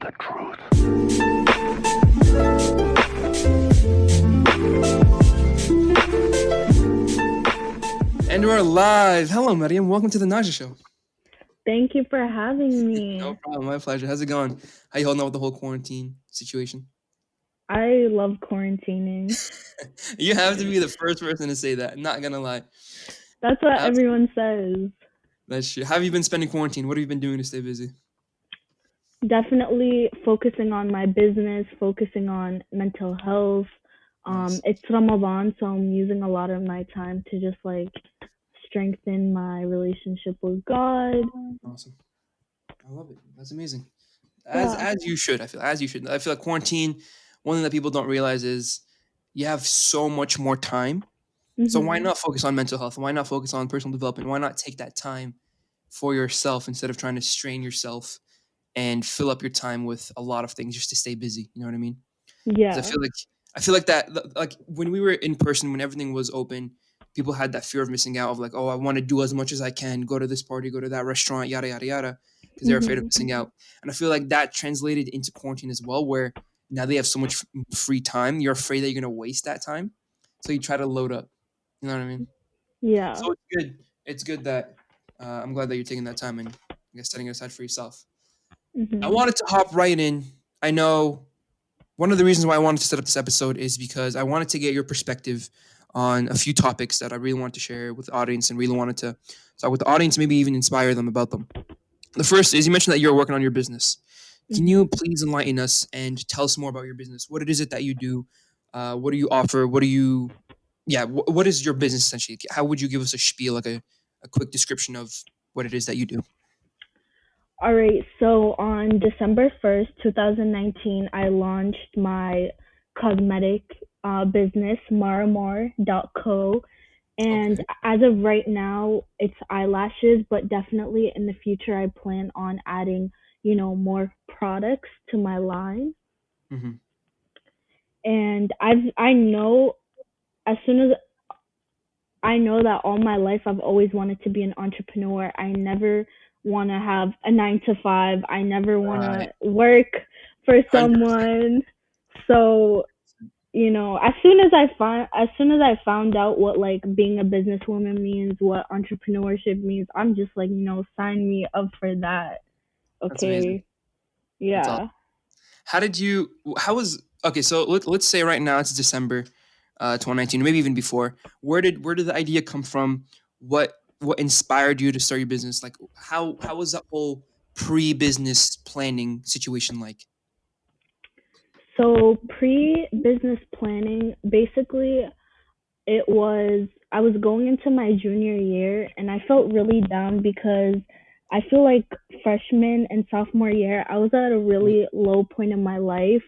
the truth. And we're live. Hello, Maryam. Welcome to the Najah Show. Thank you for having me. No problem. My pleasure. How's it going? How you holding up with the whole quarantine situation? I love quarantining. You have to be the first person to say that. Not gonna lie. That's what How's- everyone says. That's true. How have you been spending quarantine? What have you been doing to stay busy? Definitely focusing on my business, focusing on mental health. Nice. It's Ramadan, so I'm using a lot of my time to just strengthen my relationship with God. Awesome. I love it. That's amazing. Yeah. As you should. I feel as you should. I feel like quarantine. One thing that people don't realize is you have so much more time. So why Mhm. not focus on mental health? Why not focus on personal development? Why not take that time for yourself instead of trying to strain yourself and fill up your time with a lot of things just to stay busy? You know what I mean? Because Yeah. I feel like that like when we were in person, when everything was open, people had that fear of missing out of like, oh, I want to do as much as I can, go to this party, go to that restaurant, yada yada yada, because they're afraid of Mhm. missing out. And I feel like that translated into quarantine as well, where now they have so much free time. You're afraid that you're gonna waste that time, so you try to load up. You know what I mean? Yeah. So it's good. It's good that I'm glad that you're taking that time and I guess setting it aside for yourself. I Mhm. wanted to hop right in. I know one of the reasons why I wanted to set up this episode is because I wanted to get your perspective on a few topics that I really wanted to share with the audience and really wanted to talk with the audience, maybe even inspire them about them. The first is you mentioned that you're working on your business. Can you Mhm. please enlighten us and tell us more about your business? What it is it that you do? What do you offer? What do you, yeah, what is your business essentially? How would you give us a spiel, like a quick description of what it is that you do? All right, so on December 1st, 2019, I launched my cosmetic business, Maramour.co. And Okay. as of right now, it's eyelashes, but definitely in the future, I plan on adding, more products to my line. Hmm. And I know as soon as I know that all my life I've always wanted to be an entrepreneur. I never want to have a 9 to 5. I never want Right. to work for 100%. someone. So, as soon as I found out what being a businesswoman means, what entrepreneurship means, I'm just sign me up for that. That's amazing. Okay. That's awesome. Yeah. How did you? How was? Okay, so let's say right now it's December, 2019, or maybe even before. Where did the idea come from? What inspired you to start your business? Like how was that whole pre-business planning situation like? So, pre-business planning, basically I was going into my junior year and I felt really down because I feel like freshman and sophomore year I was at a really low point in my life,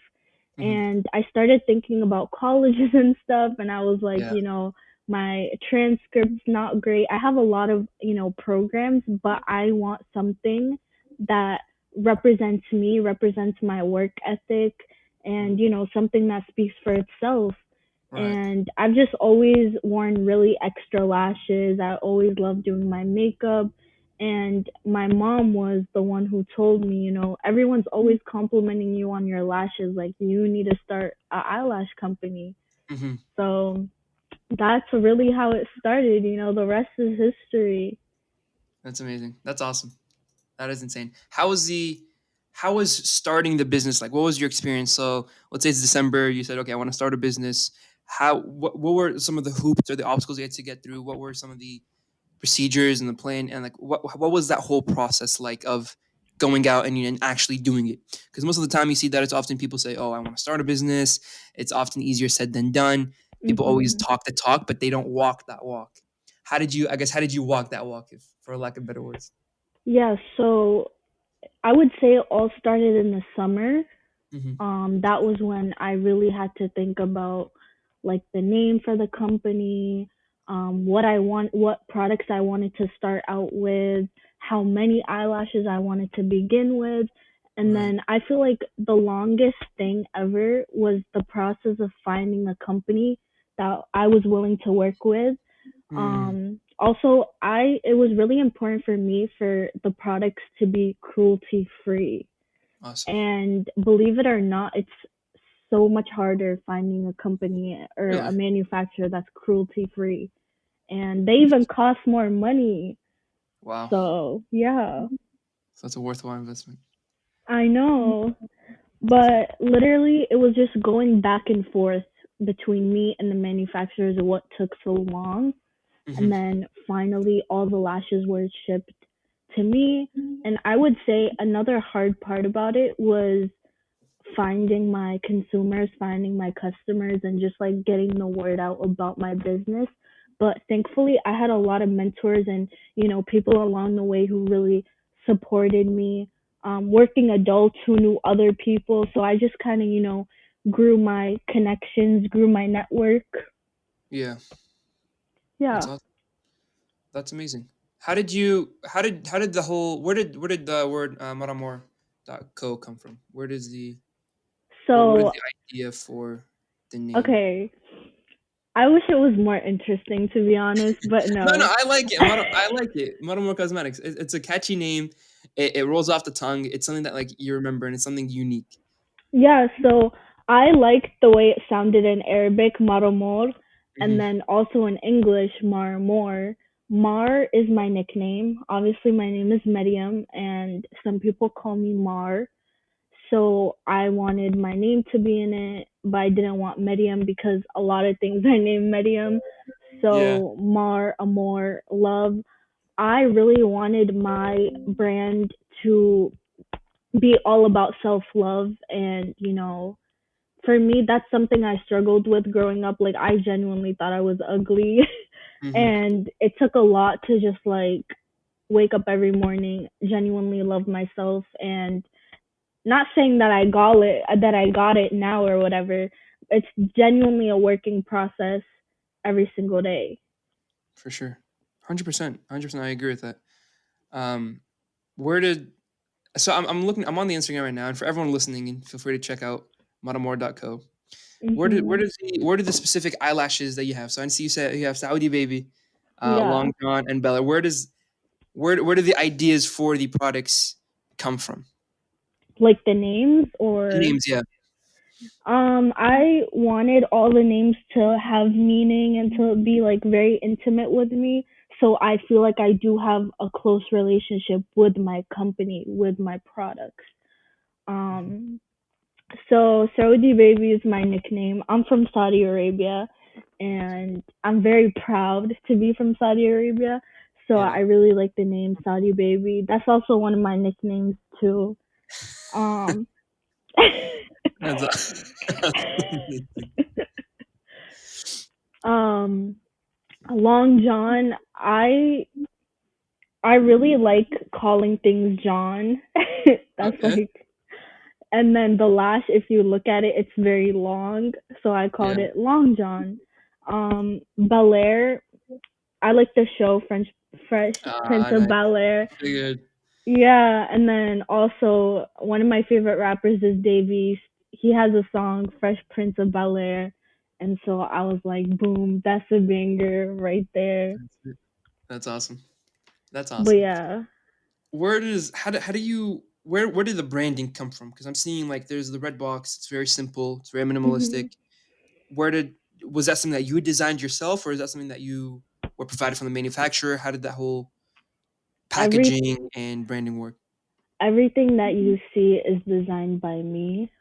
Mm-hmm. and I started thinking about colleges and stuff, and I was like, Yeah. my transcript's not great. I have a lot of, programs, but I want something that represents me, represents my work ethic, and something that speaks for itself. Right. And I've just always worn really extra lashes. I always loved doing my makeup. And my mom was the one who told me, everyone's always complimenting you on your lashes. Like, you need to start an eyelash company. Mm-hmm. So that's really how it started. The rest is history. That's amazing. That's awesome. That is insane. How was starting the business like? What was your experience? So let's say it's December. You said, okay, I want to start a business. What were some of the hoops or the obstacles you had to get through? What were some of the procedures and the plan and like what was that whole process like of going out and actually doing it? Because most of the time you see that it's often people say, oh, I want to start a business. It's often easier said than done. People always Hmm. talk the talk, but they don't walk that walk. How did you walk that walk, if for lack of better words? Yeah, so I would say it all started in the summer. Hmm. That was when I really had to think about the name for the company, what products I wanted to start out with, how many eyelashes I wanted to begin with. And Right. then I feel like the longest thing ever was the process of finding a company that I was willing to work with. Mm, Also, I it was really important for me for the products to be cruelty free. Awesome. And believe it or not, it's so much harder finding a company or a Really? manufacturer that's cruelty free. And they even cost more money. Wow. So, yeah, So that's a worthwhile investment. I know. But literally, it was just going back and forth between me and the manufacturers of what took so long. Hmm. And then finally, all the lashes were shipped to me. And I would say another hard part about it was finding my consumers, finding my customers, and just like getting the word out about my business. But thankfully, I had a lot of mentors and, people along the way who really supported me, working adults who knew other people. So I just kind of, grew my connections, grew my network. Yeah, that's Yeah. awesome. That's amazing. How did the whole where did the word Maramour.co come from? Where does the what is So, the idea for the name? okay. I wish it was more interesting, to be honest, but No, no. I like it. I like it. Maramour Cosmetics. It's a catchy name. It rolls off the tongue. It's something that like you remember, and it's something unique. Yeah, so I liked the way it sounded in Arabic, Maramour, and Hmm. then also in English, Maramour. Mar is my nickname. Obviously, my name is Maryam, and some people call me Mar. So I wanted my name to be in it, but I didn't want Maryam because a lot of things I named Maryam. Yeah. So Mar, Amor, Love. I really wanted my brand to be all about self love and, for me that's something I struggled with growing up. Like I genuinely thought I was ugly Hmm. and it took a lot to just like wake up every morning, genuinely love myself, and not saying that I got it now or whatever. It's genuinely a working process every single day. For sure. 100%. 100%. I agree with that. Um, where did so I'm looking. I'm on the Instagram right now, and for everyone listening, and feel free to check out Matamor.co. Mhm. Where did the specific eyelashes that you have? So I see you said you have Saudi Baby, Yeah. Long John, and Bella. Where do the ideas for the products come from? Like the names The or names, yeah. I wanted all the names to have meaning and to be like very intimate with me. So I feel like I do have a close relationship with my company, with my products. Mhm. Um, so Saudi Baby is my nickname. I'm from Saudi Arabia and I'm very proud to be from Saudi Arabia. So Yeah, I really like the name Saudi Baby. That's also one of my nicknames too. Um, that's amazing. um, Long John, I really like calling things John. That's Okay, like, and then the lash, if you look at it, it's very long, so I yeah. called it Long John. Bel Air, I like the show Fresh Prince of Nice. Bel Air. Figured. Yeah, and then also one of my favorite rappers is Davies. He has a song Fresh Prince of Bel Air, and so I was like, boom, that's a banger right there. That's it. That's awesome. That's But awesome. yeah. How do you where did the branding come from? Because I'm seeing like there's the red box. It's very simple. It's very minimalistic. Mhm. Where did Was that something that you designed yourself, or is that something that you were provided from the manufacturer? How did that whole Every packaging and branding work? everything that you see is designed by me.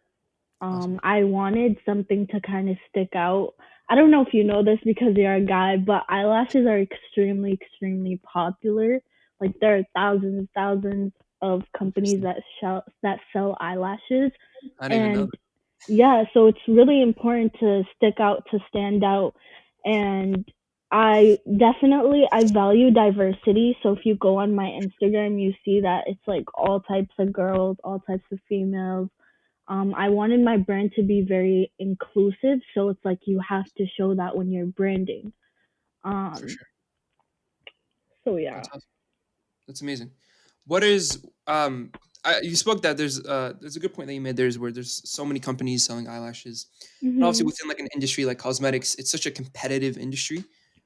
Awesome. I wanted something to kind of stick out. I don't know if you know this because you're a guy, but eyelashes are extremely, extremely popular. Like there are thousands, thousands of companies Interesting. that sell eyelashes, I didn't even know and that. yeah, so it's really important to stick out, to stand out, and I value diversity. So if you go on my Instagram, you see that it's like all types of girls, all types of females. I wanted my brand to be very inclusive, so it's like you have to show that when you're branding. For Um, sure. so yeah. That's awesome. That's amazing. What is you spoke that there's a good point that you made. There's so many companies selling eyelashes, and obviously Mhm. within like an industry like cosmetics, it's such a competitive industry.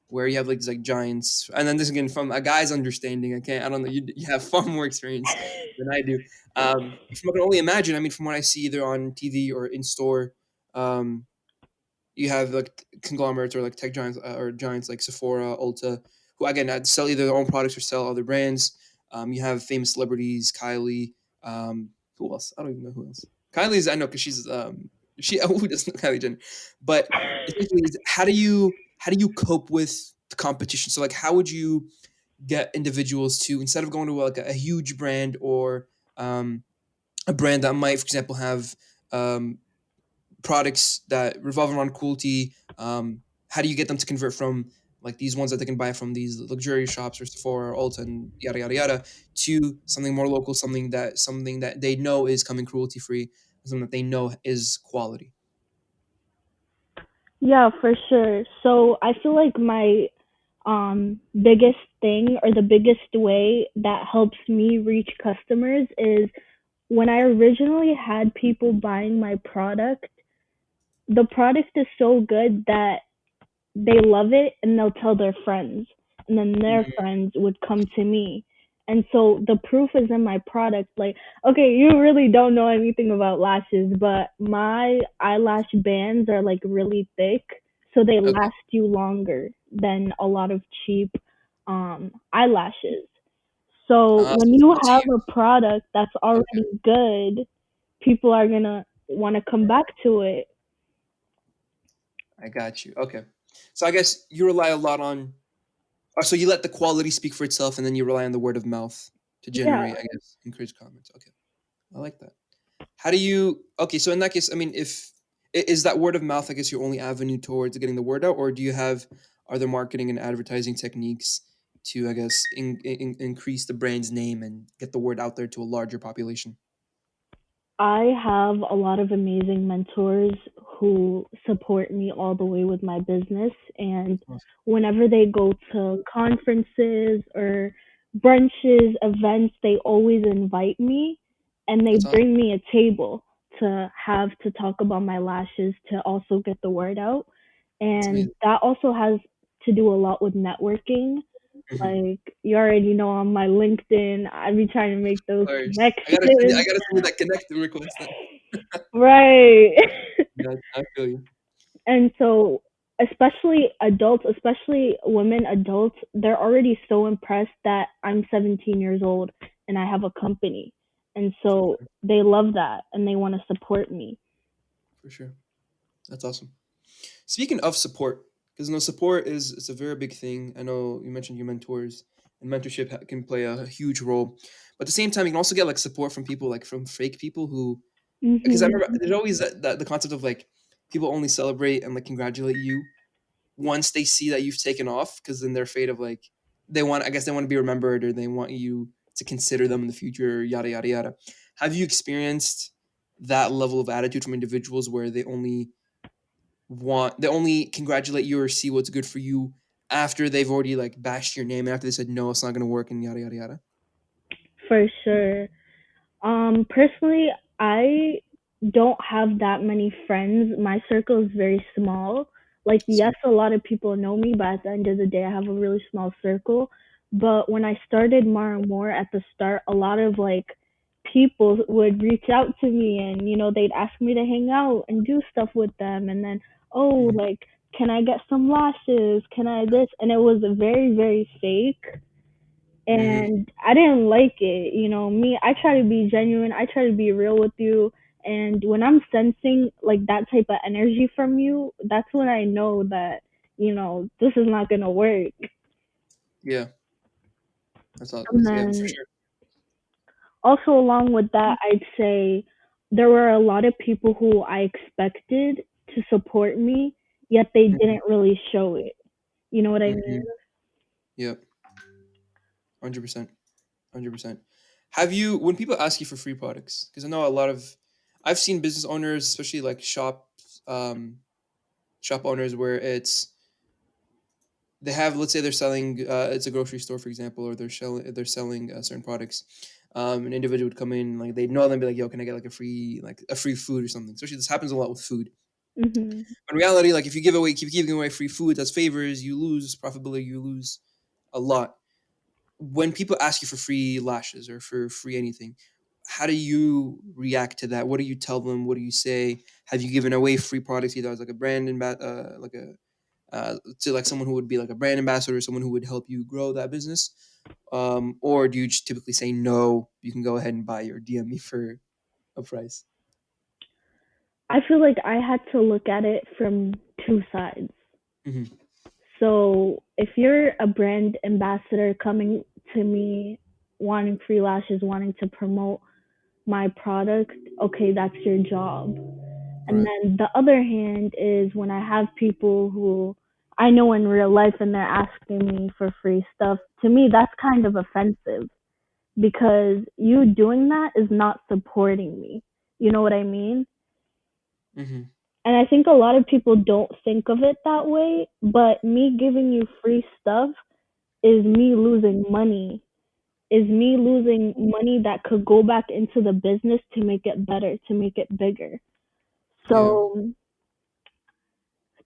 where you have like these like giants, and then this again from a guy's understanding. I don't know. You have far more experience than I do. From I can only imagine. I mean, from what I see either on TV or in store, um, you have like conglomerates or like tech giants or giants like Sephora, Ulta, who again sell either their own products or sell other brands. You have famous celebrities, Kylie. Who else? I don't even know who else. Kylie's I know because she's she who doesn't know Kylie Jenner, but essentially, how do you cope with the competition? So like, how would you get individuals to instead of going to like a huge brand or um, a brand that might, for example, have um, products that revolve around cruelty. How do you get them to convert from like these ones that they can buy from these luxury shops or Sephora or Ulta and yada yada yada to something more local, something that they know is coming cruelty free, something that they know is quality. Yeah, for sure. So I feel like my biggest thing or the biggest way that helps me reach customers is when I originally had people buying my product, the product is so good that they love it and they'll tell their friends, and then their Mm, friends would come to me. And so the proof is in my product. Like, okay, you really don't know anything about lashes, but my eyelash bands are like really thick, so they okay. last you longer than a lot of cheap eyelashes. So when So it's you up to have you. a product that's Okay, already good, people are gonna want to come back to it. I got you. Okay, so I guess you rely a lot on. So you let the quality speak for itself, and then you rely on the word of mouth to Yeah, generate, I guess, encourage comments. Okay, I like that. How do you okay, so in that case, I mean, if is that word of mouth, I guess, your only avenue towards getting the word out, or do you have other marketing and advertising techniques to, I guess, increase the brand's name and get the word out there to a larger population? I have a lot of amazing mentors who support me all the way with my business. And Awesome. whenever they go to conferences or brunches, events, they always invite me and they That's awesome. bring me a table to have to talk about my lashes to also get the word out. That's And amazing. that also has to do a lot with networking. Mhm. Like, you already know on my LinkedIn, I be trying to make Of those course. I connections. gotta send you that connect request then. Right. Yeah, I feel you. And so, especially adults, especially women adults, they're already so impressed that I'm 17 years old and I have a company. And For so sure. they love that and they want to support me. For sure. That's awesome. Speaking of support, because support is it's a very big thing. I know you mentioned your mentors, and mentorship can play a huge role. But at the same time, you can also get like support from people, like from fake people who, because I Mhm. remember there's always that the concept of like people only celebrate and like congratulate you once they see that you've taken off, because then they're afraid of like I guess they want to be remembered or they want you to consider them in the future, yada yada yada. Have you experienced that level of attitude from individuals where they only congratulate you or see what's good for you after they've already like bashed your name and after they said no, it's not gonna work and yada yada yada? For sure. Personally, I don't have that many friends. My circle is very small. Like, yes, Same. a lot of people know me, but at the end of the day, I have a really small circle. But when I started Maramour at the start, a lot of like people would reach out to me and, they'd ask me to hang out and do stuff with them. And then, oh, Mhm. like, can I get some lashes? Can I this? And it was very, very fake Mhm. and I didn't like it. Me, I try to be genuine. I try to be real with you. And when I'm sensing like that type of energy from you, that's when I know that, this is not going to work. Yeah, And yeah, for then sure. also along with that, I'd say there were a lot of people who I expected to support me, yet they Mhm. didn't really show it. You know what I mean? Mhm. Yep, 100%, 100%. Have you when people ask you for free products? Because I know a lot of I've seen business owners, especially like shop owners, where it's they have let's say they're selling it's a grocery store for example, or they're selling certain products. An individual would come in like they'd know them, be like, yo, can I get like a free food or something? Especially this happens a lot with food. Mhm. In reality, like if you give away, keep giving away free food as favors, you lose profitability, you lose a lot. When people ask you for free lashes or for free anything, how do you react to that? What do you tell them? What do you say? Have you given away free products either as like a like a to like someone who would be like a brand ambassador, or someone who would help you grow that business? Or do you just typically say no? You can go ahead and buy or DM me for a price. I feel like I had to look at it from two sides. Hmm. So if you're a brand ambassador coming to me wanting free lashes, wanting to promote my product, okay, that's your job. And Right. then the other hand is when I have people who I know in real life and they're asking me for free stuff, to me that's kind of offensive because you doing that is not supporting me. You know what I mean? Hmm. And I think a lot of people don't think of it that way, but me giving you free stuff is me losing money, is me losing money that could go back into the business to make it better, to make it bigger. Yeah. So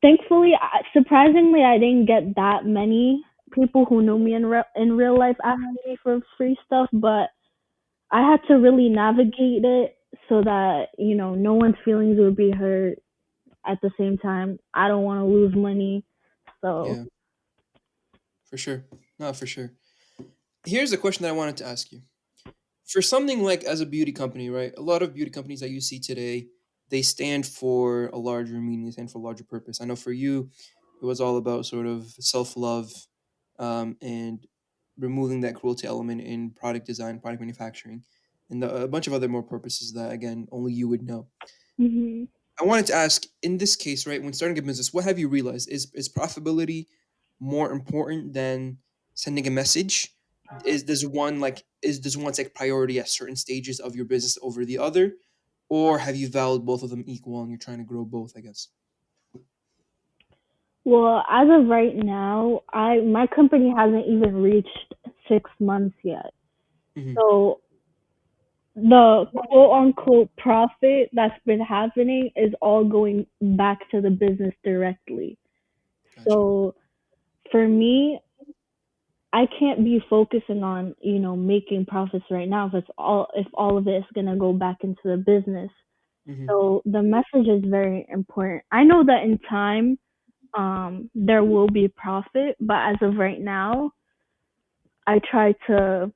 thankfully, surprisingly, I didn't get that many people who knew me in real life asking me for free stuff, but I had to really navigate it so that no one's feelings would be hurt. At the same time, I don't want to lose money, so. Yeah. For sure. No, for sure. Here's a question that I wanted to ask you. For something like as a beauty company, right? A lot of beauty companies that you see today, they stand for a larger meaning, they stand for a larger purpose. I know for you, it was all about sort of self love, and removing that cruelty element in product design, product manufacturing, and a bunch of other more purposes that, again, only you would know. Mhm. I wanted to ask, in this case, right, when starting a business, what have you realized? Is profitability more important than sending a message? Does one take priority at certain stages of your business over the other? Or have you valued both of them equal and you're trying to grow both, I guess? Well, as of right now, I my company hasn't even reached 6 months yet. Hmm. So the quote unquote profit that's been happening is all going back to the business directly. Gotcha. So for me, I can't be focusing on, making profits right now if all of it is gonna go back into the business. Hmm. So the message is very important. I know that in time, there will be profit, but as of right now, I try to,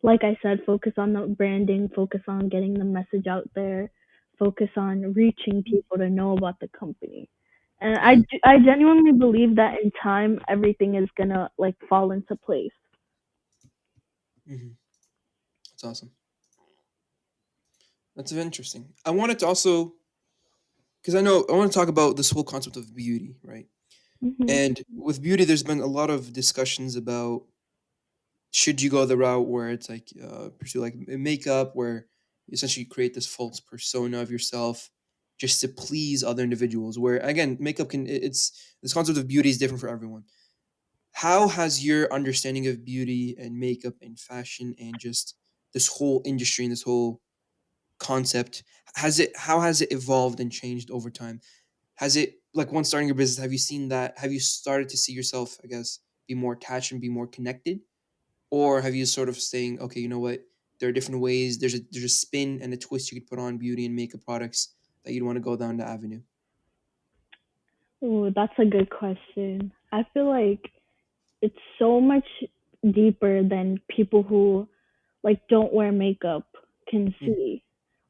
like I said, focus on the branding, focus on getting the message out there, focus on reaching people to know about the company. And Yeah. I genuinely believe that in time, everything is gonna like fall into place. Hmm. That's awesome. That's interesting. I wanted to also, because I want to talk about this whole concept of beauty, right? Mhm. And with beauty, there's been a lot of discussions about should you go the route where it's like pursue like makeup, where you essentially create this false persona of yourself just to please other individuals. Where again, makeup it's this concept of beauty is different for everyone. How has your understanding of beauty and makeup and fashion and just this whole industry and this whole concept has it how has it evolved and changed over time? Has it like once starting your business, have you seen that? Have you started to see yourself, I guess, be more attached and be more connected? Or have you sort of saying, okay, you know what? There are different ways. There's a spin and a twist you could put on beauty and makeup products that you'd want to go down the avenue. Oh, that's a good question. I feel like it's so much deeper than people who like don't wear makeup can Mhm. see.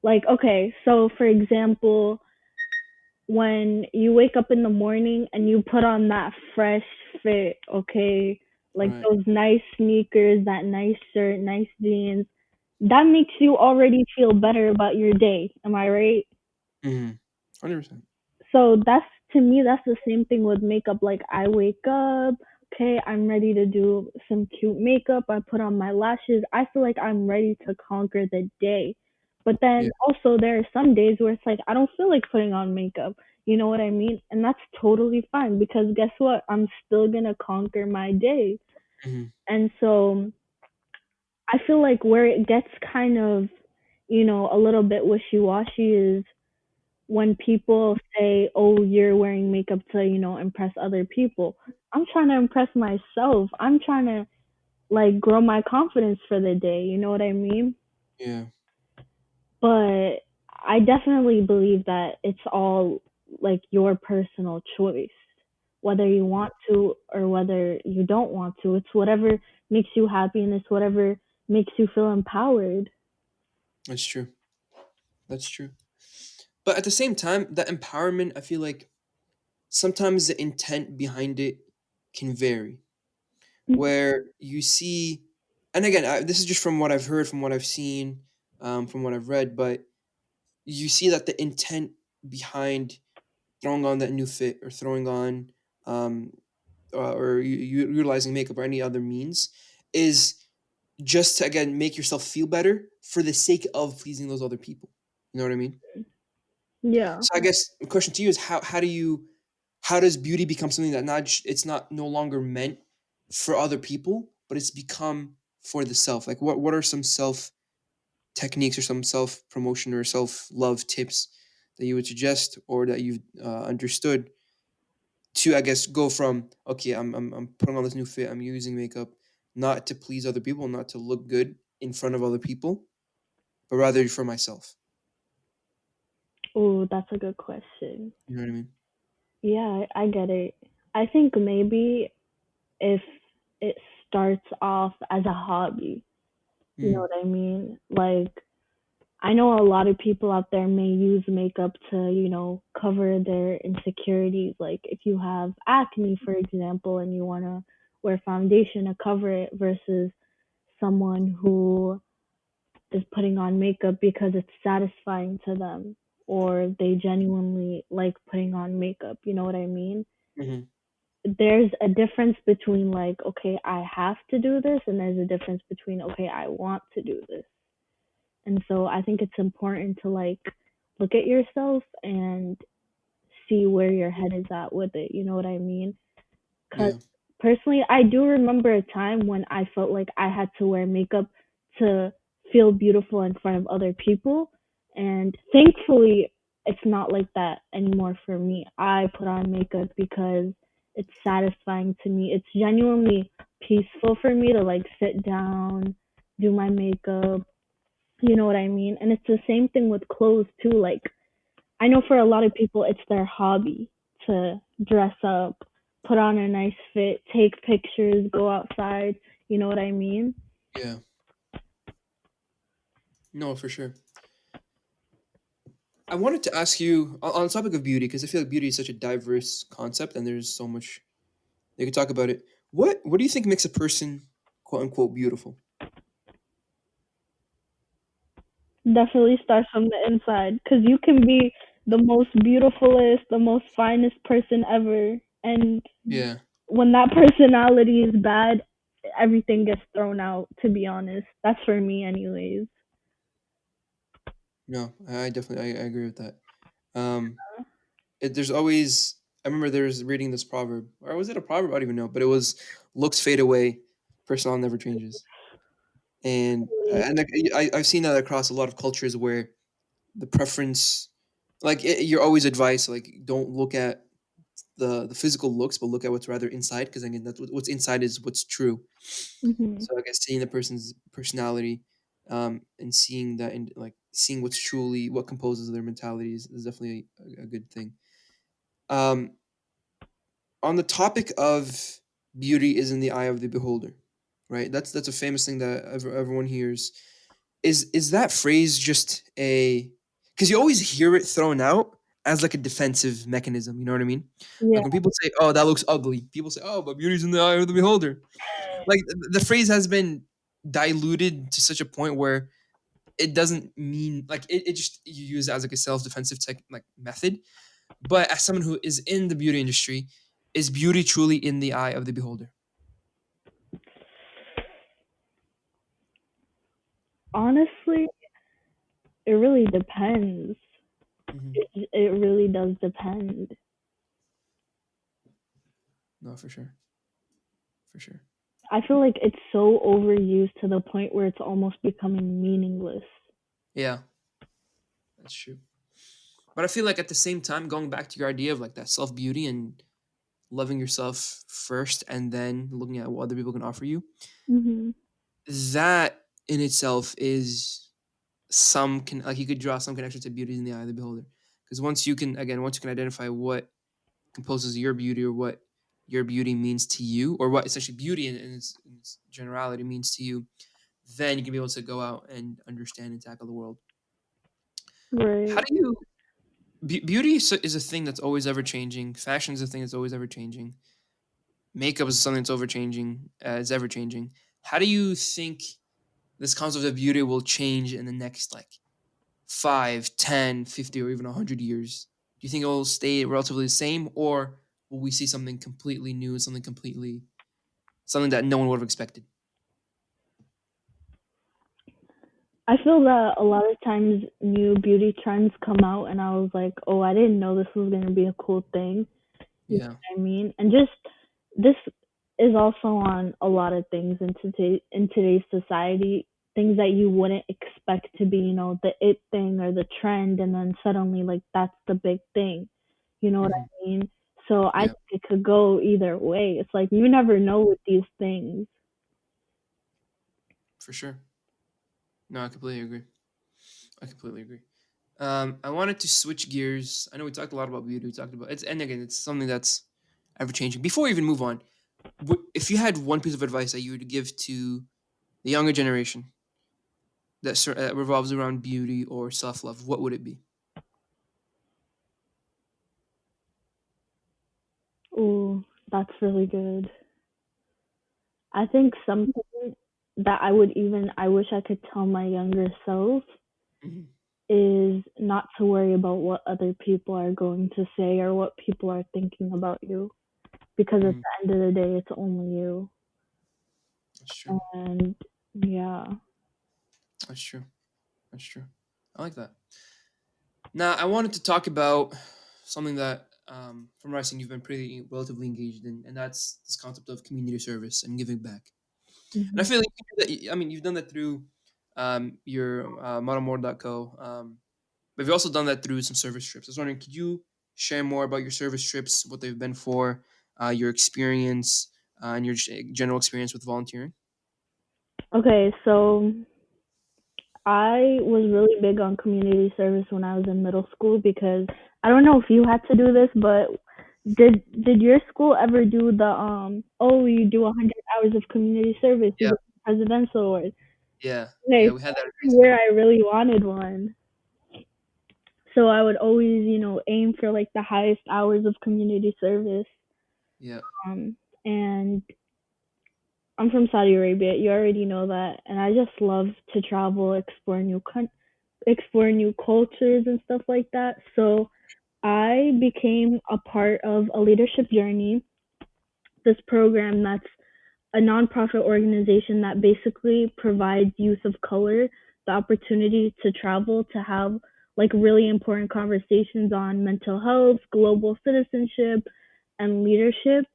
Like, okay, so for example, when you wake up in the morning and you put on that fresh fit, okay, like Right. those nice sneakers, that nice shirt, nice jeans, that makes you already feel better about your day. Am I right? Mm-hmm. 100%. So that's to me that's the same thing with makeup. Like I wake up, okay, I'm ready to do some cute makeup. I put on my lashes. I feel like I'm ready to conquer the day. But Yeah. then also there are some days where it's like I don't feel like putting on makeup. You know what I mean? And that's totally fine because guess what? I'm still going to conquer my day. Mm-hmm. And so I feel like where it gets kind of, a little bit wishy-washy is when people say, "Oh, you're wearing makeup to, impress other people." I'm trying to impress myself. I'm trying to like grow my confidence for the day, you know what I mean? Yeah, But I definitely believe that it's all like your personal choice, whether you want to or whether you don't want to. It's whatever makes you happy and it's whatever makes you feel empowered. that's true. That's true. But at the same time, that empowerment, I feel like sometimes the intent behind it can vary. Where you see, and again, this is just from what I've heard, from what I've seen, from what I've read, but you see that the intent behind throwing on that new fit or throwing on um, or utilizing makeup or any other means is just to again make yourself feel better for the sake of pleasing those other people. You know what I mean? Yeah. So I guess the question to you is how does beauty become something that it's not no longer meant for other people, but it's become for the self? Like what are some self techniques or some self promotion or self love tips that you would suggest or that you've understood to I guess go from okay, I'm putting on this new fit, I'm using makeup not to please other people, not to look good in front of other people, but rather for myself. Oh, that's a good question. You know what I mean? Yeah, I get it. I think maybe if it starts off as a hobby, you know Mm, what I mean? Like, I know a lot of people out there may use makeup to, cover their insecurities. Like, if you have acne, for example, and you want to wear foundation to cover it versus someone who is putting on makeup because it's satisfying to them or they genuinely like putting on makeup. You know what I mean? mhm, There's a difference between like, okay, I have to do this, and there's a difference between, okay, I want to do this. And so I think it's important to like look at yourself and see where your head is at with it. You know what I mean? Because yeah. personally, I do remember a time when I felt like I had to wear makeup to feel beautiful in front of other people. And thankfully, it's not like that anymore for me. I put on makeup because it's satisfying to me. It's genuinely peaceful for me to like sit down, do my makeup. You know what I mean? And it's the same thing with clothes too. Like, I know for a lot of people, it's their hobby to dress up, put on a nice fit, take pictures, go outside. You know what I mean? Yeah. No, for sure. I wanted to ask you on the topic of beauty because I feel like beauty is such a diverse concept and there's so much you could talk about it. What do you think makes a person quote unquote beautiful? Definitely starts from the inside because you can be the most beautifulest, the most finest person ever. And Yeah. when that personality is bad, everything gets thrown out, to be honest. That's for me, anyways. No, I definitely I agree with that. Um, there's always I remember there's reading this proverb or was it a proverb? I don't even know, but it was looks fade away, personality never changes. And like, I've seen that across a lot of cultures where the preference, like you're always advised like don't look at the physical looks, but look at what's rather inside because again that's what's inside is what's true. Hmm. So I guess seeing the person's personality, and seeing that and like seeing what's truly what composes their mentality is definitely a good thing. Um, on the topic of beauty is in the eye of the beholder, right? That's a famous thing that everyone hears. Is that phrase just a because you always hear it thrown out as like a defensive mechanism, you know what I mean? Yeah. Like when people say, "Oh, that looks ugly," people say, "Oh, but beauty's in the eye of the beholder." Like the phrase has been diluted to such a point where it doesn't mean like it just you use it as like a self-defensive tech like method. But as someone who is in the beauty industry, is beauty truly in the eye of the beholder? Honestly, it really depends. Hmm. It really does depend. No, for sure, for sure. I feel like it's so overused to the point where it's almost becoming meaningless. Yeah, that's true. But I feel like at the same time, going back to your idea of like that self beauty and loving yourself first, and then looking at what other people can offer you, Mhm. that in itself is some can like you could draw some connection to beauty in the eye of the beholder. Because once you can identify what composes your beauty or what your beauty means to you, or what essentially beauty in its generality means to you, then you can be able to go out and understand and tackle the world. How Right. do you beauty is a thing that's always ever changing. Fashion is a thing that's always ever changing. Makeup is something that's over changing. Is ever changing. How do you think this concept of beauty will change in the next like 5, 10, 50, or even 100 years? Do you think it will stay relatively the same, or will we see something completely new, something that no one would have expected? I feel that a lot of times new beauty trends come out and I was like, "Oh, I didn't know this was going to be a cool thing." You know Yeah. what I mean? And just this is also on a lot of things in today's society, things that you wouldn't expect to be, the it thing or the trend, and then suddenly like that's the big thing. You know what Hmm. I mean? So I Yeah, think it could go either way. It's like you never know with these things. for sure. No, I completely agree. I completely agree. I wanted to switch gears. I know we talked a lot about beauty. We talked about it's, and again, it's something that's ever changing. Before we even move on, if you had one piece of advice that you would give to the younger generation that revolves around beauty or self love, what would it be? Ooh, that's really good. I think something that I wish I could tell my younger self Hmm. is not to worry about what other people are going to say or what people are thinking about you, because at Hmm. the end of the day it's only you. That's true. And yeah. That's true. That's true. I like that. Now, I wanted to talk about something that, from writing, you've been pretty relatively engaged in, and that's this concept of community service and giving back. And I Mhm. feel like I mean, you've done that through your Maramour.co, but you've also done that through some service trips. I was wondering, could you share more about your service trips, what they've been for, your experience, and your general experience with volunteering? Okay, so I was really big on community service when I was in middle school because I don't know if you had to do this, but did your school ever do the oh, you do 100 hours of community service, you Yeah, get the presidential award? yeah, yeah. Okay, We so had that in high every school. year I really wanted one. So I would always, aim for like the highest hours of community service. Yeah, And I'm from Saudi Arabia. You already know that, and I just love to travel, explore new cultures and stuff like that. So I became a part of a leadership journey, this program that's a nonprofit organization that basically provides youth of color the opportunity to travel to have like really important conversations on mental health, global citizenship, and leadership.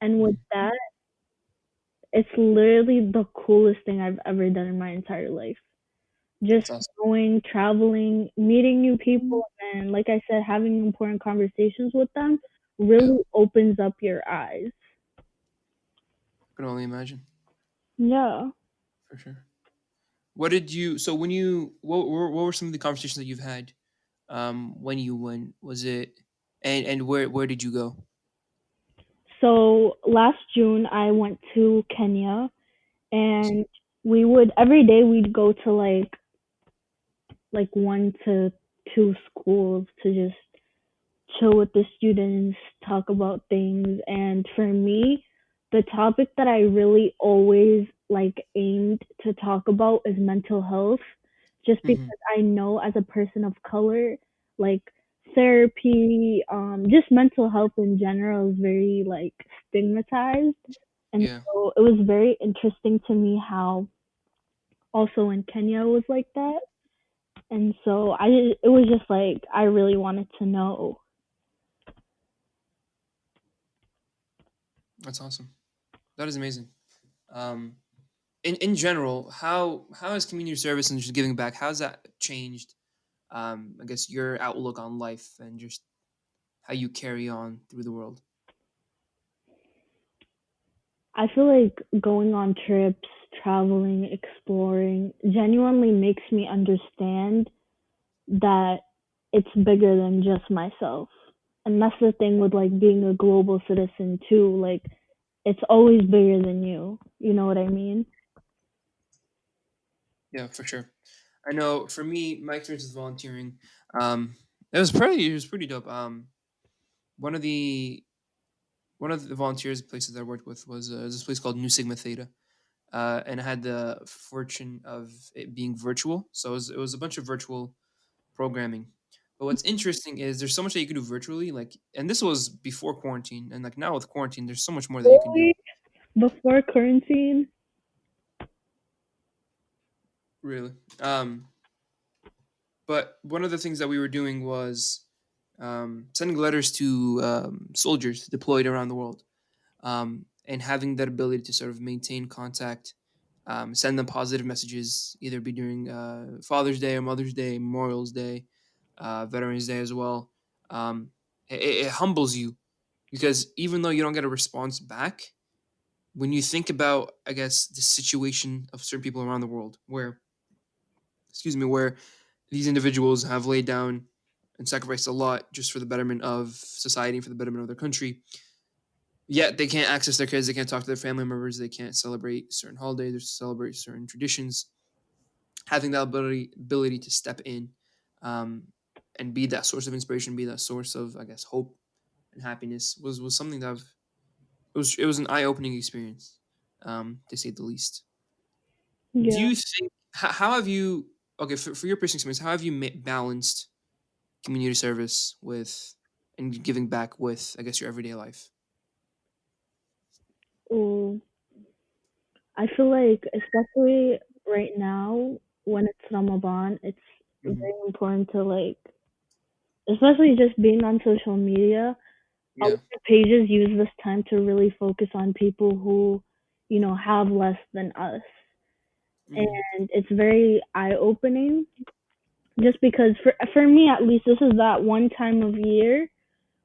And with mhm. that, it's literally the coolest thing I've ever done in my entire life. Just That's awesome. going, traveling, meeting new people, and like I said, having important conversations with them Yeah, really opens up your eyes. I can only imagine Yeah. for sure. What did you? So when you, what were some of the conversations that you've had when you went? Was it, and where did you go? So last June, I went to Kenya, and we would every day we'd go to like one to two schools to just chill with the students, talk about things. And for me, the topic that I really always like aimed to talk about is mental health, just Hmm. because I know as a person of color, like therapy, just mental health in general is very like stigmatized. And Yeah, so it was very interesting to me how also in Kenya it was like that. And so it was just like I really wanted to know. that's awesome. That is amazing. Um, in general, how has community service and just giving back? How's that changed? I guess your outlook on life and just how you carry on through the world. I feel like going on trips, traveling, exploring genuinely makes me understand that it's bigger than just myself. And that's the thing with like being a global citizen too. Like it's always bigger than you. You know what I mean? Yeah, for sure. I know for me, my experience with volunteering, it was pretty dope. One of the one of the volunteers places that I worked with was this place called New Sigma Theta, and I had the fortune of it being virtual. So it was a bunch of virtual programming. But what's interesting is there's so much that you can do virtually, like, and this was before quarantine, and like now with quarantine, there's so much more that you can do. Really? Before quarantine? Really. But one of the things that we were doing was sending letters to soldiers deployed around the world, and having that ability to sort of maintain contact, send them positive messages, either be during Father's Day or Mother's Day, Memorial's Day, Veterans Day as well. It humbles you because even though you don't get a response back, when you think about, I guess, the situation of certain people around the world, where, excuse me, where these individuals have laid down and sacrificed a lot just for the betterment of society and for the betterment of their country. Yet they can't access their kids, they can't talk to their family members, they can't celebrate certain holidays or celebrate certain traditions. Having that ability to step in, um, and be that source of inspiration, be that source of, I guess, hope and happiness was something that it was an eye opening experience, to say the least. Do Yeah. you think how have you, okay, for your personal experience, how have you balanced community service with and giving back with, I guess, your everyday life? Ooh. I feel like especially right now when it's Ramadan, it's Hmm. very important to like especially just being on social media, a lot Yeah. of pages use this time to really focus on people who, have less than us. Hmm. And it's very eye opening just because for me at least this is that one time of year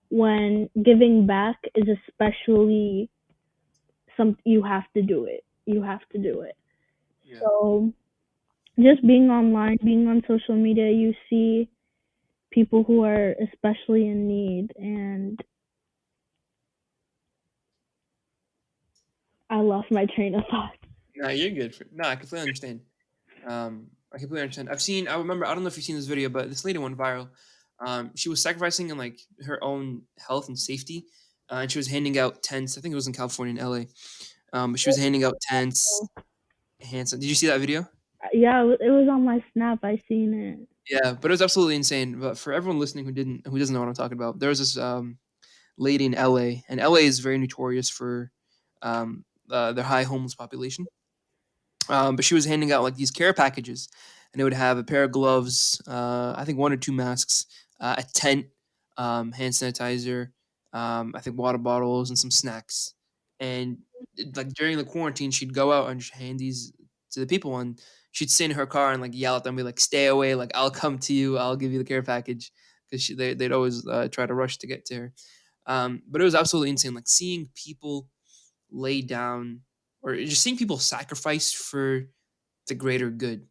when giving back is especially some you have to do it. You have to do it. Yeah. So just being online, being on social media, you see people who are especially in need and I lost my train of thought. No, you're good. No, I completely understand. I completely understand. I remember, I don't know if you've seen this video, but this lady went viral. She was sacrificing in like her own health and safety, and she was handing out tents. I think it was in California, in LA. But she was handing out tents. Hands. Did you see that video? Yeah, it was on my snap. I seen it. Yeah, but it was absolutely insane. But for everyone listening who doesn't know what I'm talking about, there was this lady in LA, and LA is very notorious for their high homeless population. But she was handing out like these care packages, and it would have a pair of gloves, I think one or two masks, a tent, hand sanitizer, I think water bottles, and some snacks. And like during the quarantine, she'd go out and just hand these to the people, and she'd sit in her car and like yell at them, be like, "Stay away! Like I'll come to you. I'll give you the care package," because they'd always try to rush to get to her. But it was absolutely insane, like seeing people lay down or just seeing people sacrifice for the greater good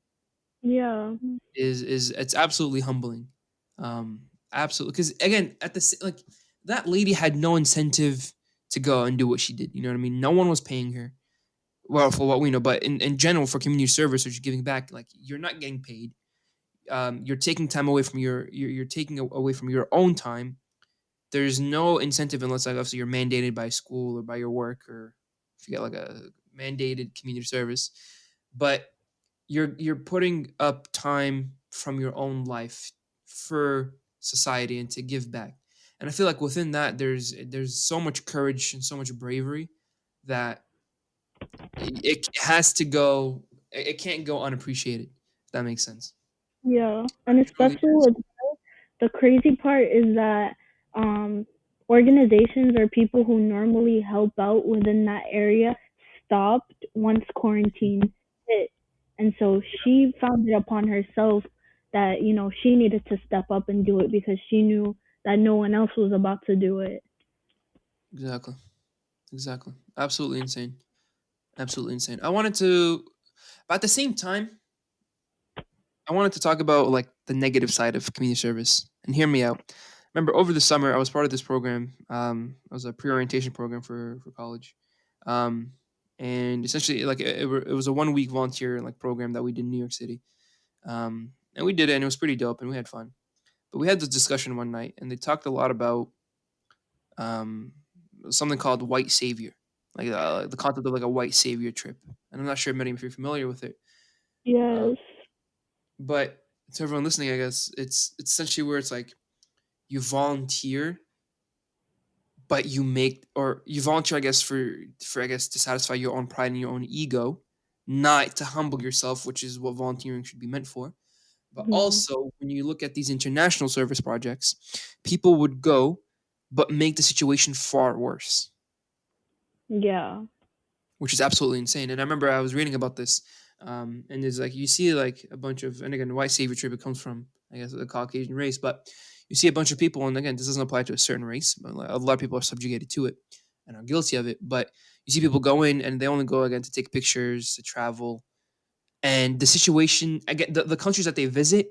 Yeah. is it's absolutely humbling. Absolutely, because again, like that lady had no incentive to go and do what she did. You know what I mean? No one was paying her. Well, for what we know, but in general, for community service or just giving back, like you're not getting paid. You're taking time away from you're taking away from your own time. There's no incentive unless like obviously you're mandated by school or by your work, or if you get like a mandated community service. But you're putting up time from your own life for society and to give back. And I feel like within that there's so much courage and so much bravery that it has to go, it can't go unappreciated, if that makes sense. Yeah. And It truly especially is. with the crazy part is that um organizations or people who normally help out within that area stopped once quarantine hit. And so she found it upon herself that, she needed to step up and do it because she knew that no one else was about to do it. Exactly. Exactly. Absolutely insane. Absolutely insane. I wanted to, but at the same time, I wanted to talk about like the negative side of community service. And hear me out. Remember, over the summer, I was part of this program. It was a pre-orientation program for college, um, and essentially, like it was a 1 week volunteer like program that we did in New York City. And we did it, and it was pretty dope, and we had fun. But we had this discussion one night, and they talked a lot about um, something called white savior, like the concept of like a white savior trip. And I'm not sure, Maryam, if you're familiar with it. Um, Yes. but to everyone listening, I guess it's essentially where it's like you volunteer, but you volunteer, I guess, for I guess to satisfy your own pride and your own ego, not to humble yourself, which is what volunteering should be meant for. But Hmm. also, when you look at these international service projects, people would go, but make the situation far worse, Yeah. which is absolutely insane. And I remember I was reading about this, and it's like you see like a bunch of, and again, white savior trip it comes from, I guess, the Caucasian race, but you see a bunch of people, and again, this doesn't apply to a certain race, but like, a lot of people are subjugated to it and are guilty of it. But you see people go in, and they only go again to take pictures, to travel, and the situation again, the countries that they visit,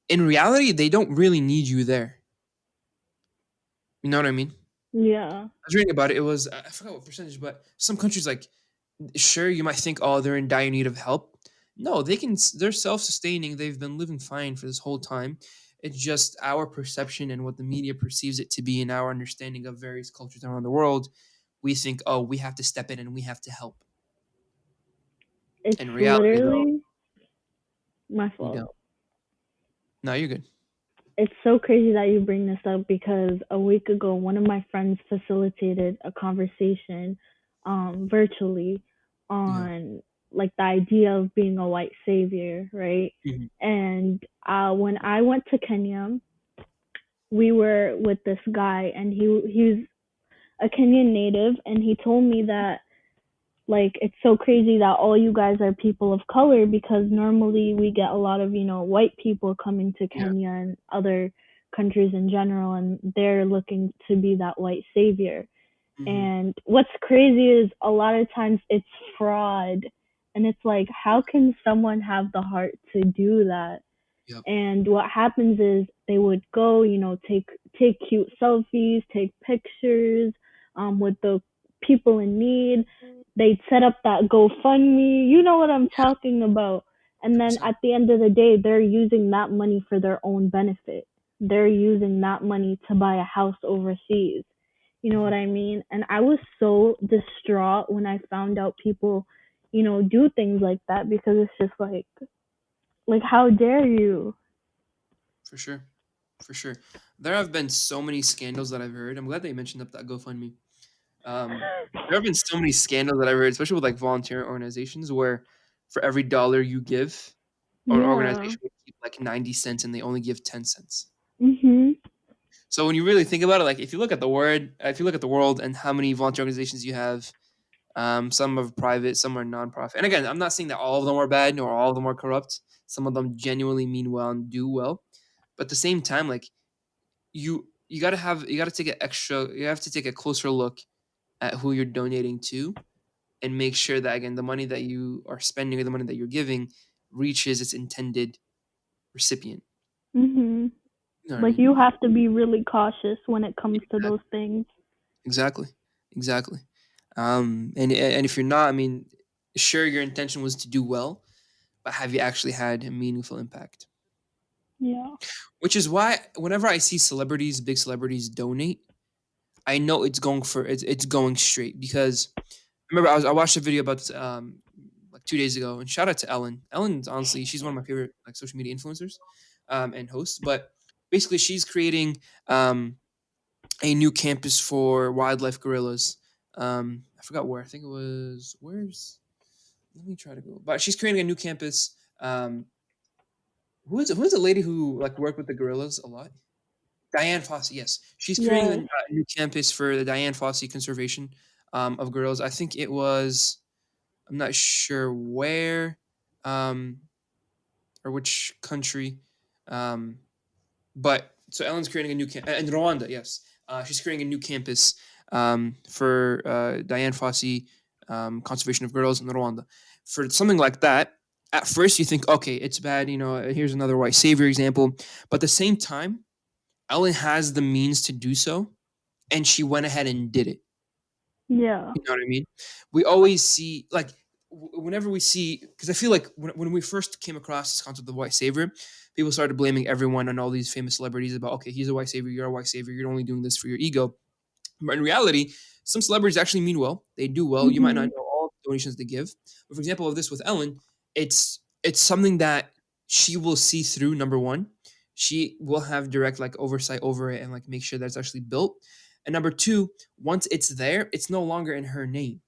in reality, they don't really need you there. You know what I mean? Yeah. I was reading about it. It was I forgot what percentage, but some countries like sure you might think oh they're in dire need of help. No, they're self-sustaining. They've been living fine for this whole time. It's just our perception and what the media perceives it to be in our understanding of various cultures around the world. We think oh we have to step in and we have to help. It's In reality though, literally my we fault. don't. No, you're good. It's so crazy that you bring this up because a week ago, one of my friends facilitated a conversation virtually Yeah. on like the idea of being a white savior, right? Mhm. And when I went to Kenya, we were with this guy, and he's a Kenyan native, and he told me that like it's so crazy that all you guys are people of color because normally we get a lot of white people coming to Yeah. Kenya and other countries in general, and they're looking to be that white savior. Hmm. And what's crazy is a lot of times it's fraud, and it's like how can someone have the heart to do that? Yep. And what happens is they would go, take cute selfies, take pictures with the people in need. They'd set up that GoFundMe. You know what I'm talking about. And then 100%. at the end of the day, they're using that money for their own benefit. They're using that money to buy a house overseas. You know what Hmm. I mean? And I was so distraught when I found out people, do things like that because it's just like how dare you? For sure. For sure. There have been so many scandals that I've heard. I'm glad they mentioned up that GoFundMe. There have been so many scandals that I've heard, especially with like volunteer organizations, where for every dollar you give, or an Yeah. organization would keep like 90 cents and they only give 10 cents. Mhm. So when you really think about it, like if you look at the world and how many volunteer organizations you have, some are private, some are nonprofit. And again, I'm not saying that all of them are bad or all of them are corrupt. Some of them genuinely mean well and do well. But at the same time, like you gotta take an extra you have to take a closer look at who you're donating to and make sure that again the money that you are spending or the money that you're giving reaches its intended recipient. Mhm. You know what I Like mean? you have to be really cautious when it comes to those things. Exactly. Exactly. And if you're not, I mean, sure your intention was to do well, but have you actually had a meaningful impact? Yeah. Which is why whenever I see celebrities, big celebrities donate, I know it's going straight because remember I watched a video about this, like 2 days ago, and shout out to Ellen. Ellen's honestly she's one of my favorite like social media influencers, and hosts. But basically, she's creating a new campus for wildlife gorillas. I forgot where. I think it was where's. Let me try to go. But she's creating a new campus. Who's the lady who like worked with the gorillas a lot? Diane Fossey, yes. She's creating Yes. a new campus for the Diane Fossey Conservation of Gorillas. I think it was, I'm not sure where, um, or which country. Um, but so Ellen's creating a new in Rwanda. Yes, she's creating a new campus for Diane Fossey conservation of girls in Rwanda. For something like that, at first you think, okay, it's bad. You know, here's another white savior example. But at the same time, Ellen has the means to do so, and she went ahead and did it. Yeah. You know what I mean? We always see like whenever we see because I feel like when we first came across this concept of the white savior, people started blaming everyone and all these famous celebrities about okay, he's a white savior, you're a white savior, you're only doing this for your ego. But in reality, some celebrities actually mean well. They do well. You might not Mhm. know all the donations they give. But for example, of this with Ellen, it's something that she will see through. Number one, she will have direct like oversight over it and like make sure that it's actually built. And number two, once it's there, it's no longer in her name.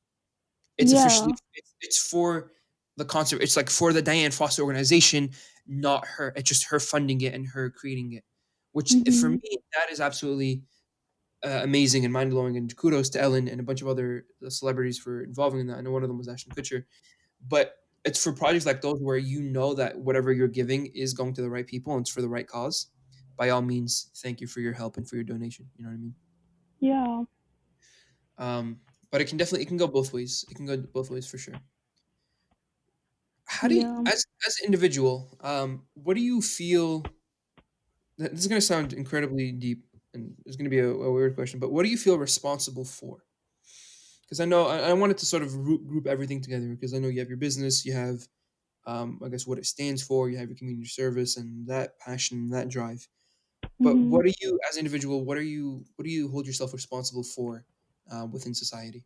It's officially Yeah. it's for the concert. It's like for the Diane Foster organization, not her. It's just her funding it and her creating it. Which for Mhm. me, that is absolutely amazing and mind blowing. And kudos to Ellen and a bunch of other celebrities for involving in that. I know one of them was Ashton Kutcher, but it's for projects like those where you know that whatever you're giving is going to the right people and it's for the right cause. By all means, thank you for your help and for your donation. You know what I mean? Yeah. Um, but it can go both ways. It can go both ways for sure. How do you, Yeah. as an individual, what do you feel? This is going to sound incredibly deep, and it's going to be a weird question. But what do you feel responsible for? Because I know I wanted to sort of group everything together because I know you have your business, you have I guess what it stands for, you have your community service and that passion, that drive. But Mhm. what are you as an individual? What do you hold yourself responsible for within society?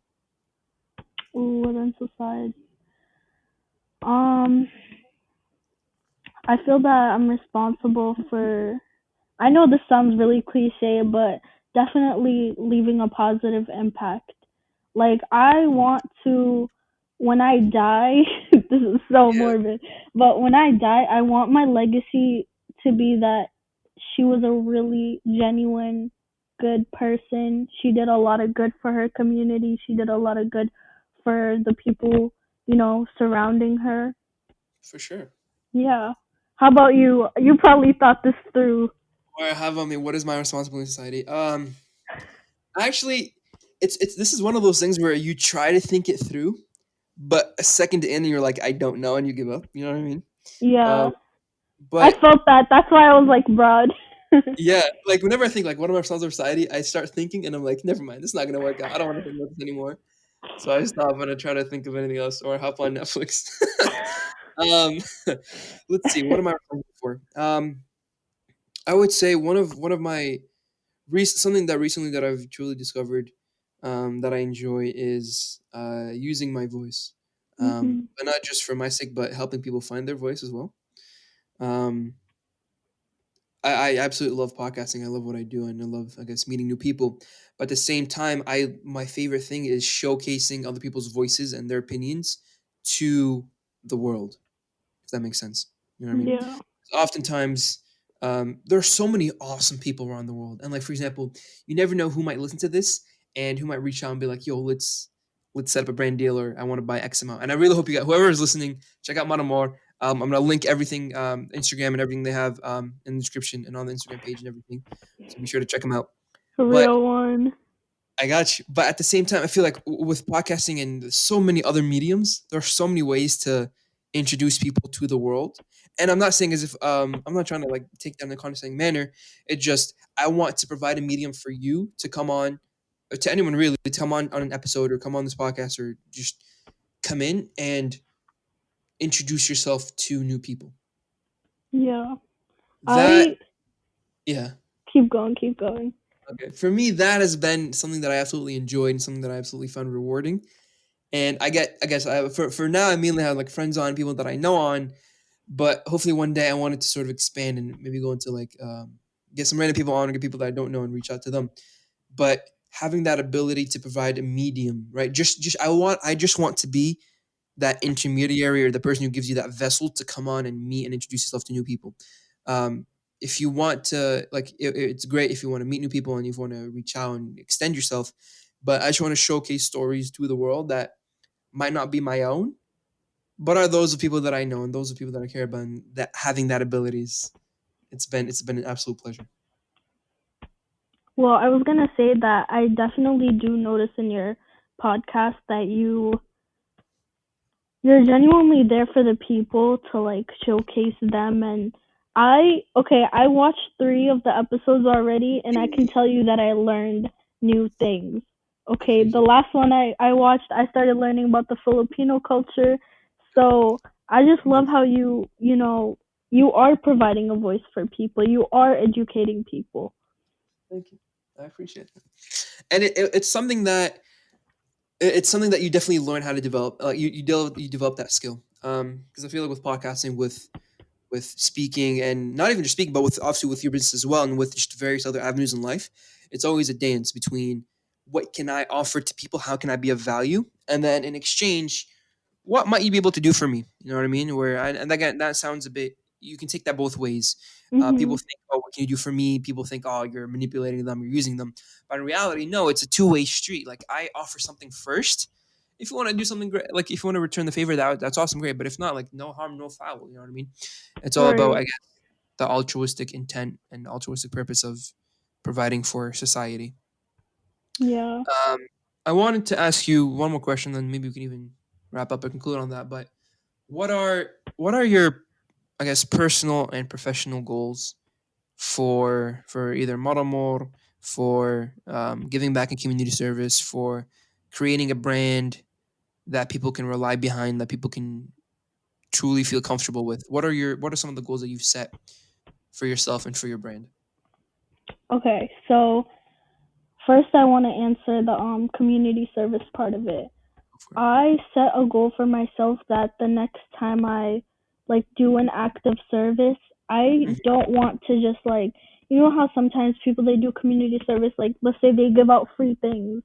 Ooh, within society. Um, I feel that I'm responsible for. I know this sounds really cliche, but definitely leaving a positive impact. Like I Mm. want to, when I die, this is so Yeah, morbid, but when I die, I want my legacy to be that she was a really genuine, good person. She did a lot of good for her community. She did a lot of good for the people, surrounding her. for sure. Yeah. How about you? You probably thought this through. Or I have on me. What is my responsibility in society? Actually, it's this is one of those things where you try to think it through, but a second in, you're like, I don't know, and you give up. You know what I mean? Um, Yeah. I but felt that. That's why I was like, broad. yeah, like whenever I think like what are my responsibilities in society, I start thinking, and I'm like, never mind, this is not gonna work out. I don't want to think about this anymore. So I stop and I try to think of anything else or hop on Netflix. um, let's see, what am I responsible for? I would say one of my something that recently that I've truly discovered that I enjoy is using my voice, Mhm. but not just for my sake, but helping people find their voice as well. Um, I absolutely love podcasting. I love what I do, and I love, I guess, meeting new people. But at the same time, I my favorite thing is showcasing other people's voices and their opinions to the world. If that makes sense, you know what I mean? Yeah. Oftentimes, there are so many awesome people around the world, and like for example, you never know who might listen to this and who might reach out and be like, "Yo, let's set up a brand deal, or I want to buy X amount." And I really hope you got whoever is listening, check out Maramour. I'm gonna link everything, Instagram and everything they have in the description and on the Instagram page and everything. So be sure to check them out. A But real one. I got you. But at the same time, I feel like with podcasting and so many other mediums, there are so many ways to introduce people to the world. And I'm not saying as if I'm not trying to like take that in a condescending manner. It just I want to provide a medium for you to come on, or to anyone really to come on an episode or come on this podcast or just come in and introduce yourself to new people. Yeah. That I yeah. keep going, keep going. Okay. For me, that has been something that I absolutely enjoyed and something that I absolutely found rewarding. And I guess for now I mainly have like friends on, people that I know on, but hopefully one day I wanted to sort of expand and maybe go into like get some random people on or get people that I don't know and reach out to them. But having that ability to provide a medium, right? I just want to be that intermediary or the person who gives you that vessel to come on and meet and introduce yourself to new people. Um, if you want to like it's great if you want to meet new people and you want to reach out and extend yourself, but I just want to showcase stories to the world that might not be my own, but are those of people that I know and those of people that I care about and that having that abilities. It's been an absolute pleasure. Well, I was gonna say that I definitely do notice in your podcast that you're genuinely there for the people to like showcase them. And I watched 3 of the episodes already, and I can tell you that I learned new things. Okay, Thank the you. last one I watched, I started learning about the Filipino culture. So I just love how you are providing a voice for people, you are educating people. Thank you. I appreciate that. And it's something that it's something that you definitely learn how to develop. You develop that skill. Because I feel like with podcasting, with speaking, and not even just speaking, but with obviously with your business as well, and with just various other avenues in life, it's always a dance between what can I offer to people, how can I be of value, and then in exchange, what might you be able to do for me? You know what I mean? And again, that sounds a bit. You can take that both ways. People Mhm. think, "Oh, what can you do for me?" People think, "Oh, you're manipulating them, you're using them." But in reality, no, it's a two-way street. Like I offer something first. If you want to do something great, like if you want to return the favor, that's awesome, great. But if not, like no harm, no foul. You know what I mean? It's all about, I Right. guess, the altruistic intent and altruistic purpose of providing for society. Yeah. Um, I wanted to ask you one more question, then maybe we can even wrap up and conclude on that. But what are your, I guess, personal and professional goals for either Maramour, for giving back in community service, for creating a brand that people can rely behind, that people can truly feel comfortable with? What are some of the goals that you've set for yourself and for your brand? Okay. So first, I want to answer the community service part of it. Go for it. I set a goal for myself that the next time I like do an act of service, I Mhm. don't want to just like you know how sometimes people they do community service like let's say they give out free things,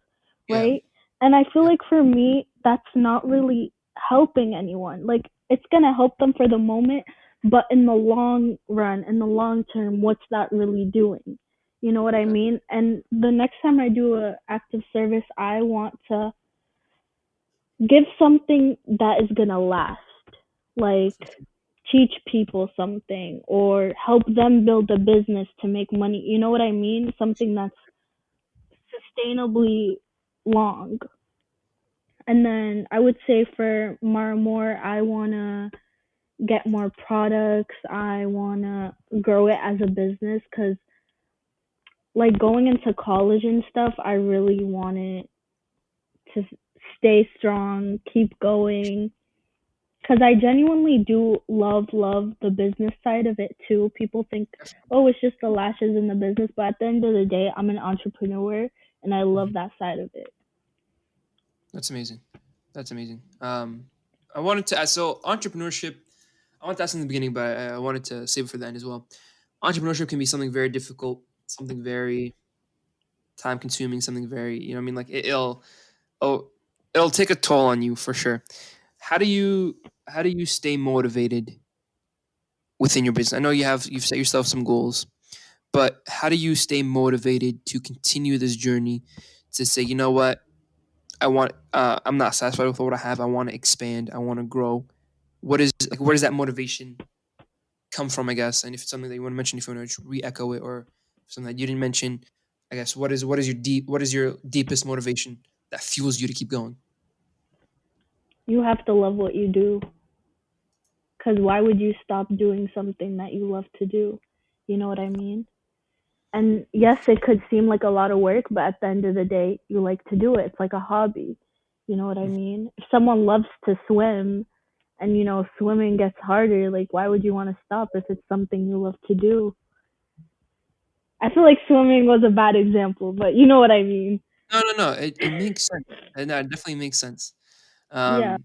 Yeah, right? And I feel yeah, like for me that's not really helping anyone. Like it's going to help them for the moment, but in the long run, in the long term, what's that really doing? You know what I exactly. mean? And the next time I do a act of service, I want to give something that is gonna last. Like For sure. teach people something or help them build a business to make money. You know what I mean? Something that's sustainably long. And then I would say for Maramour, I wanna get more products. I wanna grow it as a business because like going into college and stuff, I really wanted to stay strong, keep going, because I genuinely do love the business side of it too. People think, oh, it's just the lashes in the business, but at the end of the day, I'm an entrepreneur and I love Mhm. that side of it. That's amazing. That's amazing. I wanted to ask, so entrepreneurship. I wanted to ask in the beginning, but I wanted to save it for the end as well. Entrepreneurship can be something very difficult, something very time consuming, something very, you know what I mean? Like oh, it'll take a toll on you for sure. How do you how do you stay motivated within your business? I know you've set yourself some goals, but how do you stay motivated to continue this journey to say, you know what, I'm not satisfied with what I have. I want to expand. I want to grow. Where does that motivation come from, I guess? And if it's something that you want to mention, if you want to re-echo it, or something that you didn't mention, I guess what is your deepest motivation that fuels you to keep going? You have to love what you do, because why would you stop doing something that you love to do? You know what I mean? And yes, it could seem like a lot of work, but at the end of the day, you like to do it. It's like a hobby. You know what I mean? If someone loves to swim and swimming gets harder, like why would you want to stop if it's something you love to do? I feel like swimming was a bad example, but you know what I mean. No, no, no. It makes sense. No, it definitely makes sense. Yeah. Um,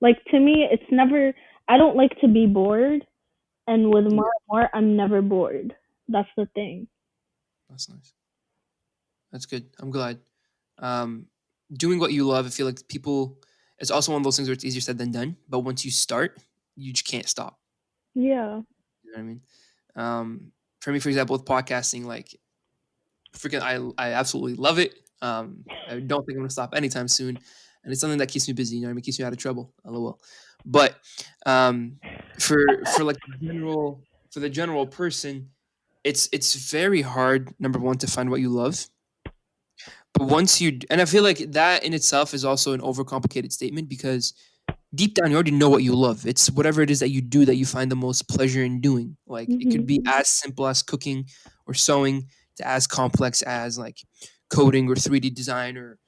Like to me, it's never I don't like to be bored, and with more yeah, and more I'm never bored. That's the thing. that's nice. That's good. I'm glad. Um, Doing what you love, I feel like people. It's also one of those things where it's easier said than done. But once you start, you just can't stop. Yeah. You know what I mean? For me, for example, with podcasting, like freaking, I absolutely love it. I don't think I'm gonna stop anytime soon, and it's something that keeps me busy. You know what I mean? Keeps me out of trouble. LOL. But um, for like general. for the general person, it's very hard, number one, to find what you love. But once you, and I feel like that in itself is also an overcomplicated statement, because deep down you already know what you love. It's whatever it is that you do that you find the most pleasure in doing. Like it could Mhm. be as simple as cooking or sewing, to as complex as like coding or 3D design, or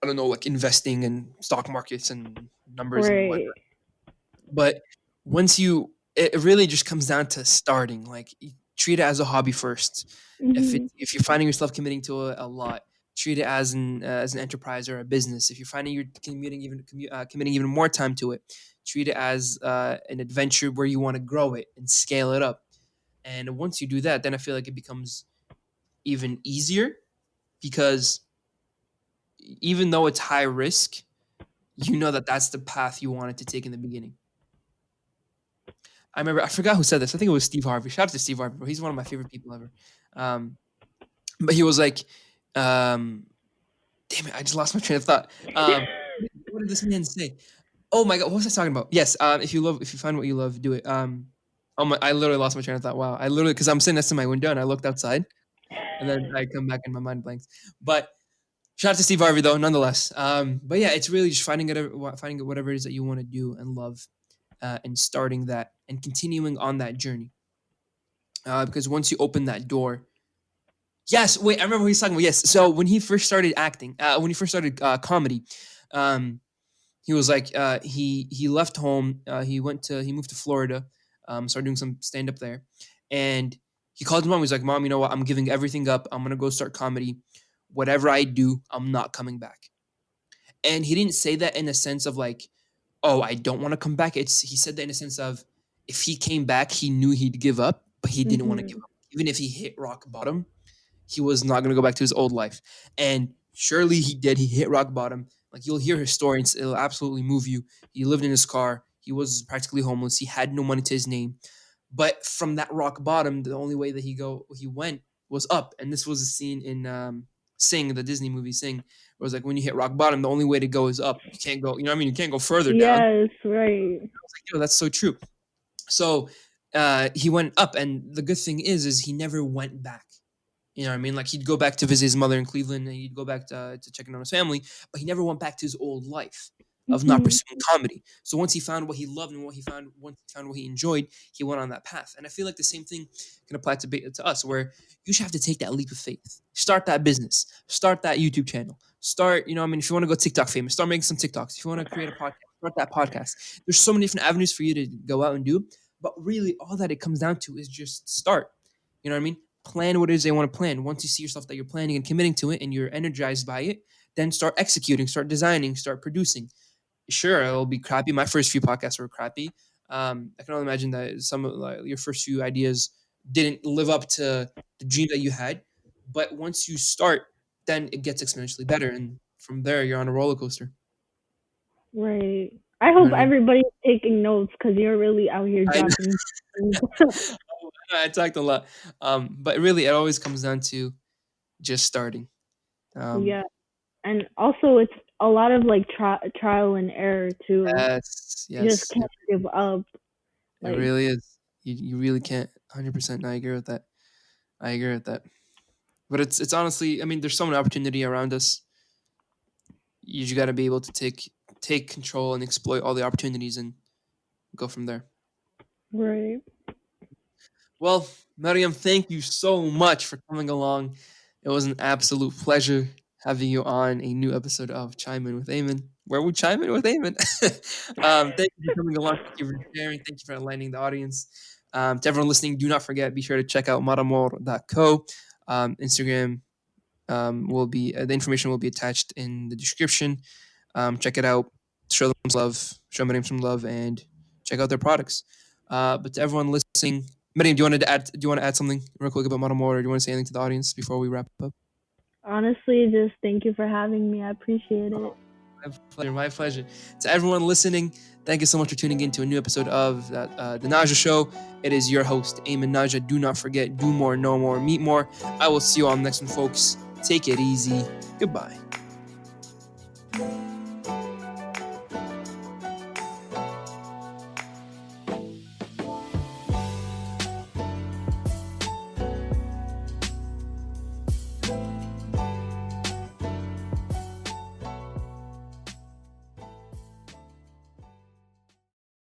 I don't know, like investing in stock markets and numbers and Right. whatnot. But once you, it really just comes down to starting. Like treat it as a hobby first. Mhm. If you're finding yourself committing to a lot, treat it as an enterprise or a business. If you're finding you're committing even more time to it, treat it as an adventure where you want to grow it and scale it up. And once you do that, then I feel like it becomes even easier, because even though it's high risk, you know that that's the path you wanted to take in the beginning. I remember, I forgot who said this. I think it was Steve Harvey. Shout out to Steve Harvey, bro. He's one of my favorite people ever. Um, but he was like, um, damn it, I just lost my train of thought. What did this man say? Oh my god, what was I talking about? Yes, if you find what you love, do it. Oh my, I literally lost my train of thought. Wow, I literally, because I'm sitting next to my window and I looked outside, and then I come back and my mind blanks. But shout out to Steve Harvey though, nonetheless. But yeah, it's really just finding whatever it is that you want to do and love, and starting that and continuing on that journey. Because once you open that door, yes, wait, I remember what he's talking about. Yes, so when he first started acting, when he first started comedy, um, he was like, he left home, he moved to Florida, started doing some stand up there, and he called his mom. He's like, "Mom, you know what? I'm giving everything up. I'm gonna go start comedy. Whatever I do, I'm not coming back." And he didn't say that in a sense of like, "Oh, I don't want to come back." He said that in a sense of, if he came back, he knew he'd give up, but he didn't want to give Mhm. up. Even if he hit rock bottom, he was not going to go back to his old life. And surely he did. He hit rock bottom. Like, you'll hear his story, and it'll absolutely move you. He lived in his car. He was practically homeless. He had no money to his name. But from that rock bottom, the only way that he went was up. And this was a scene in Sing, the Disney movie Sing. It was like, when you hit rock bottom, the only way to go is up. You can't go, you know what I mean? You can't go further down. I Yes, right. was like, yo, that's so true. So he went up, and the good thing is he never went back. You know what I mean? Like, he'd go back to visit his mother in Cleveland, and he'd go back to checking on his family, but he never went back to his old life of not Mhm. pursuing comedy. So once he found what he loved and once he found what he enjoyed, he went on that path. And I feel like the same thing can apply to us, where you should have to take that leap of faith. Start that business, start that YouTube channel, start, you know, what I mean, if you want to go TikTok famous, start making some TikToks. If you want to create a podcast, start that podcast. There's so many different avenues for you to go out and do, but really all that it comes down to is just start. You know what I mean? Plan what it is they want to plan. Once you see yourself that you're planning and committing to it and you're energized by it, then start executing, start designing, start producing. Sure, it'll be crappy. My first few podcasts were crappy. I can only imagine that some of like, your first few ideas didn't live up to the dream that you had. But once you start, then it gets exponentially better, and from there you're on a roller coaster. Right. I You know hope what I mean? everybody's taking notes because you're really out here I know, dropping things. I talked a lot, but really, it always comes down to just starting. Um, Yeah. And also, it's a lot of like trial and error too. yes, You just yes, can't give up. it Like, really is. You really can't 100%. I agree with that. I agree with that. But it's honestly, I mean, there's so much opportunity around us. You just got to be able to take control and exploit all the opportunities and go from there. right. Well, Maryam, thank you so much for coming along. It was an absolute pleasure having you on a new episode of Chime In with Aiman, where we chime in with Aiman. Thank you for coming along. Thank you for sharing. Thank you for enlightening the audience. To everyone listening, do not forget, be sure to check out maramour.co. Instagram will be the information will be attached in the description. Check it out. Show them some love. Show Miriam some love, and check out their products. But to everyone listening, Miriam, do you want to add something real quick about Maramour, or do you want to say anything to the audience before we wrap up? Honestly, just thank you for having me. I appreciate it. My pleasure. My pleasure. To everyone listening, thank you so much for tuning in to a new episode of the Najah Show. It is your host, Aiman Najah. Do not forget, do more, know more, meet more. I will see you on the next one, folks. Take it easy. Goodbye.